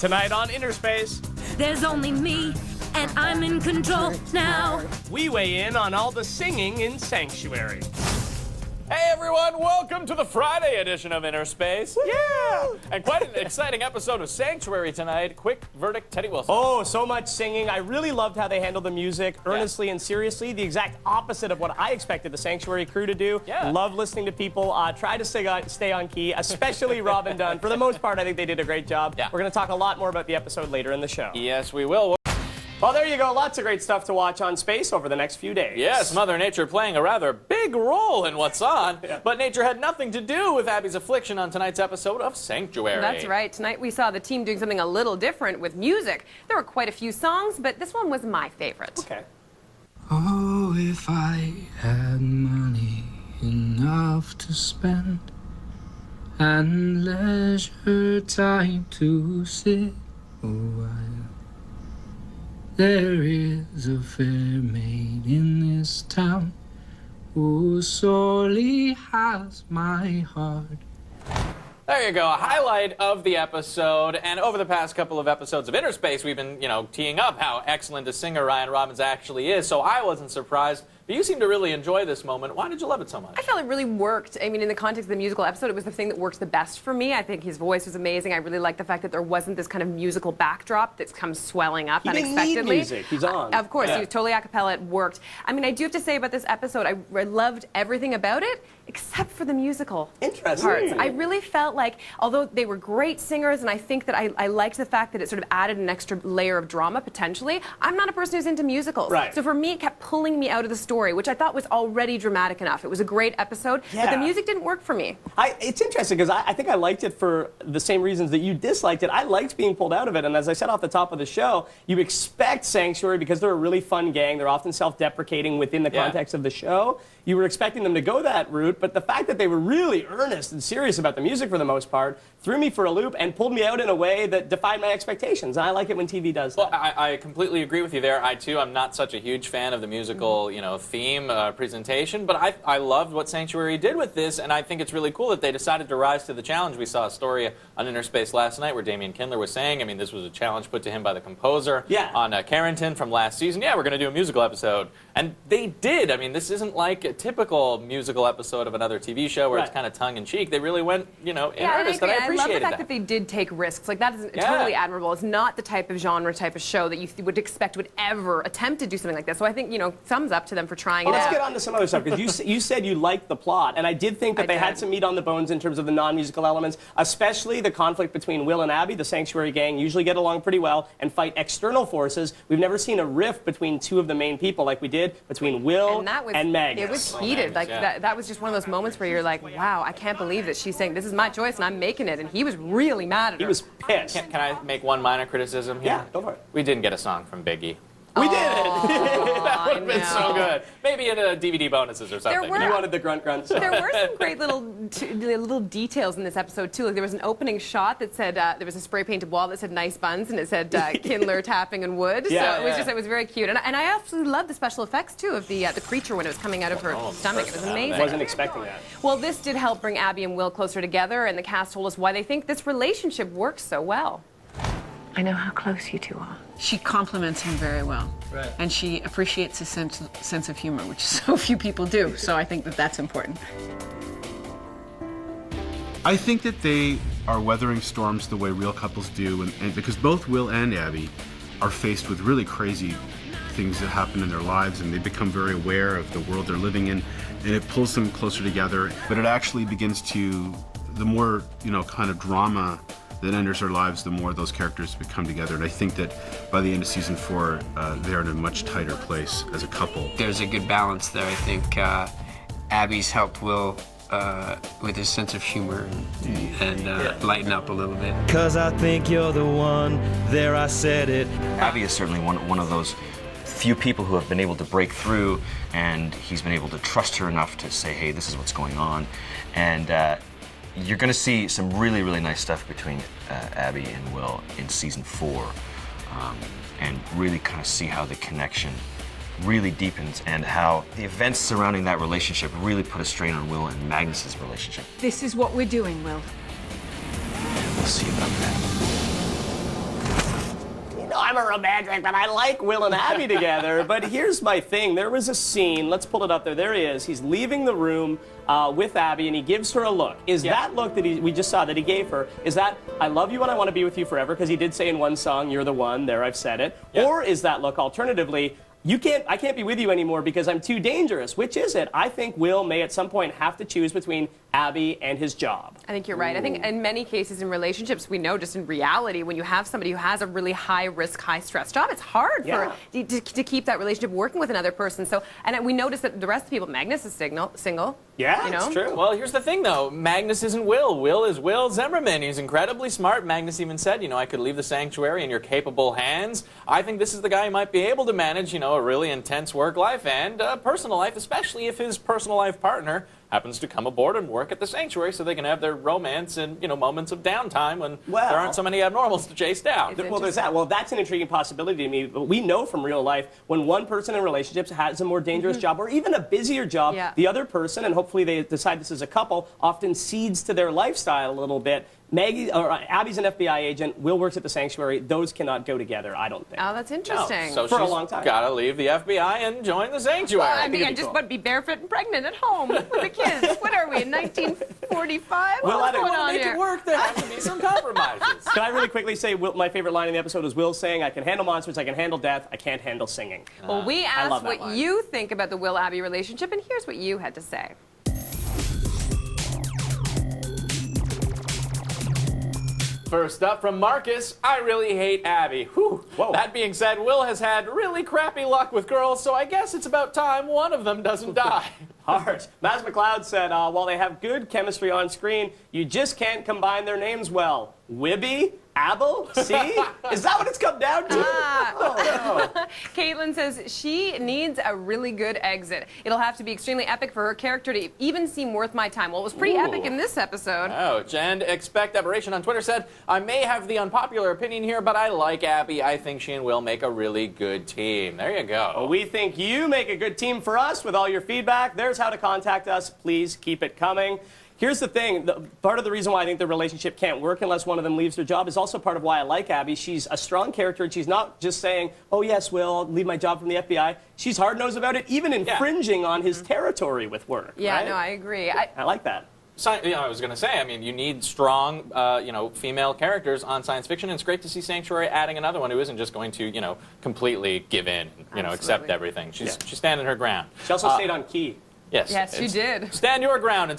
Tonight on InnerSPACE, There's only me, and I'm in control now. we weigh in on all the singing in Sanctuary. Hey everyone, welcome to the Friday edition of InnerSPACE. Yeah! And quite an exciting episode of Sanctuary tonight. Quick verdict, Teddy Wilson. Oh, so much singing. I really loved how they handled the music, earnestly and seriously. The exact opposite of what I expected the Sanctuary crew to do. Yeah. Love listening to people try to stay on key, especially Rob and Dunn. For the most part, I think they did a great job. Yeah. We're going to talk a lot more about the episode later in the show. Yes, we will. Well, there you go. Lots of great stuff to watch on Space over the next few days. Yes, Mother Nature playing a rather big role in what's on. Yeah. But nature had nothing to do with Abby's affliction on tonight's episode of Sanctuary. That's right. Tonight we saw the team doing something a little different with music. There were quite a few songs, but this one was my favorite. Okay. Oh, if I had money enough to spend and leisure time to sit a while, there is a fair maid in this town who sorely has my heart. There you go, a highlight of the episode. And over the past couple of episodes of InnerSPACE, we've been, teeing up how excellent a singer Ryan Robbins actually is. So I wasn't surprised. But you seem to really enjoy this moment. Why did you love it so much? I felt it really worked. I mean, in the context of the musical episode, it was the thing that worked the best for me. I think his voice was amazing. I really liked the fact that there wasn't this kind of musical backdrop that comes swelling up He didn't unexpectedly. need music. He's on. Of course, Yeah. he was totally a cappella. It worked. I mean, I do have to say about this episode, I loved everything about it, except for the musical Interesting. parts. I really felt like, although they were great singers, and I think that I liked the fact that it sort of added an extra layer of drama, potentially, I'm not a person who's into musicals. Right. So for me, it kept pulling me out of the story, which I thought was already dramatic enough. It was a great episode, but Yeah. the music didn't work for me. It's interesting because I think I liked it for the same reasons that you disliked it. I liked being pulled out of it, and as I said off the top of the show, you expect Sanctuary because they're a really fun gang. They're often self-deprecating within the context of the show. You were expecting them to go that route, but the fact that they were really earnest and serious about the music for the most part threw me for a loop and pulled me out in a way that defied my expectations. And I like it when TV does that. Well, I completely agree with you there. I'm not such a huge fan of the musical, theme presentation, but I loved what Sanctuary did with this, and I think it's really cool that they decided to rise to the challenge. We saw a story on InnerSPACE last night where Damian Kindler was saying, this was a challenge put to him by the composer on Carrington from last season. Yeah, we're going to do a musical episode. And they did. This isn't like a typical musical episode of another TV show where it's kind of tongue-in-cheek. They really went, in earnest, and I appreciated love the fact that. that they did take risks. Like, that is totally admirable. It's not the type of genre type of show that you would expect would ever attempt to do something like that. So I think, thumbs up to them for trying it out. Let's get on to some other stuff, because you said you liked the plot, and I did think that they had some meat on the bones in terms of the non-musical elements, especially the conflict between Will and Abby. The Sanctuary gang usually get along pretty well and fight external forces. We've never seen a rift between two of the main people like we did between Will and Meg. It was heated. That was just one of those moments where you're like, wow, I can't believe that she's saying, this is my choice and I'm making it. And he was really mad at her. He was pissed. Can I make one minor criticism here? Yeah, go for it. We didn't get a song from Biggie. We did! That would have been so good. Maybe in DVD bonuses or something. were- You wanted the grunt. There were some great little details in this episode, too. Like, there was an opening shot that said, there was a spray-painted wall that said nice buns, and it said Kindler tapping and wood. Yeah, so it was very cute. And I absolutely loved the special effects, too, of the creature when it was coming out of her stomach. It was amazing. I wasn't expecting that. Well, this did help bring Abby and Will closer together, and the cast told us why they think this relationship works so well. I know how close you two are. She compliments him very well. Right. And she appreciates his sense of humor, which so few people do. So I think that that's important. I think that they are weathering storms the way real couples do, and because both Will and Abby are faced with really crazy things that happen in their lives, and they become very aware of the world they're living in, and it pulls them closer together. But it actually begins to, the more, kind of drama that enters their lives, the more those characters become together. And I think that by the end of season 4, they're in a much tighter place as a couple. There's a good balance there. I think Abby's helped Will with his sense of humor and lighten up a little bit. 'Cause I think you're the one, there I said it. Abby is certainly one of those few people who have been able to break through, and he's been able to trust her enough to say, hey, this is what's going on. And you're going to see some really, really nice stuff between Abby and Will in season 4, and really kind of see how the connection really deepens and how the events surrounding that relationship really put a strain on Will and Magnus's relationship. This is what we're doing, Will. We'll see about that. I'm a romantic, but I like Will and Abby together. But here's my thing. There was a scene. Let's pull it up there. There he is. He's leaving the room with Abby, and he gives her a look. Is that look that we just saw that he gave her, is that, I love you and I want to be with you forever, because he did say in one song, you're the one, there I've said it. Yeah. Or is that look, alternatively, I can't be with you anymore because I'm too dangerous? Which is it? I think Will may at some point have to choose between Abby and his job. I think you're right. I think in many cases in relationships, we know just in reality, when you have somebody who has a really high risk, high stress job, it's hard to keep that relationship working with another person. So, and we notice that the rest of the people, Magnus is single. Yeah, you know? it's true. Well, here's the thing, though. Magnus isn't Will. Will is Will Zimmerman. He's incredibly smart. Magnus even said, I could leave the sanctuary in your capable hands. I think this is the guy who might be able to manage, a really intense work life and personal life, especially if his personal life partner happens to come aboard and work at the sanctuary so they can have their romance and, moments of downtime when there aren't so many abnormals to chase down. Well, there's that. Well, that's an intriguing possibility to me. But we know from real life when one person in relationships has a more dangerous job or even a busier job, the other person, and hopefully they decide this as a couple, often cedes to their lifestyle a little bit. Abby's an FBI agent. Will works at the sanctuary. Those cannot go together, I don't think. Oh, that's interesting. No. So for a long time. Got to leave the FBI and join the sanctuary. Well, I mean, I just want to be barefoot and pregnant at home with the kids. What are we, in 1945? What's going on make here? it work, there has to be some compromises. Can I really quickly say my favorite line in the episode was Will saying, I can handle monsters, I can handle death, I can't handle singing. Well, we asked what line. you think about the Will-Abby relationship, and here's what you had to say. First up from Marcus, I really hate Abby. Whew. Whoa. That being said, Will has had really crappy luck with girls, so I guess it's about time one of them doesn't die. Harsh. Maz McLeod said, while they have good chemistry on screen, you just can't combine their names well. Wibby? Abel? See? Is that what it's come down to? Oh, no. Caitlin says she needs a really good exit. It'll have to be extremely epic for her character to even seem worth my time. Well, it was pretty epic in this episode. Ouch. And Expect Aberration on Twitter said, I may have the unpopular opinion here, but I like Abby. I think she and Will make a really good team. There you go. Well, we think you make a good team for us with all your feedback. There's how to contact us. Please keep it coming. Here's the thing. Part of the reason why I think the relationship can't work unless one of them leaves their job is also part of why I like Abby. She's a strong character, and she's not just saying, oh, yes, Will, I'll leave my job from the FBI. She's hard-nosed about it, even infringing on his territory with work. Yeah, right? no, I agree. I like that. I was going to say, I mean, you need strong, female characters on science fiction, and it's great to see Sanctuary adding another one who isn't just going to, completely give in, accept everything. She's standing her ground. She also stayed on key. Yes. Yes, she did. Stand your ground and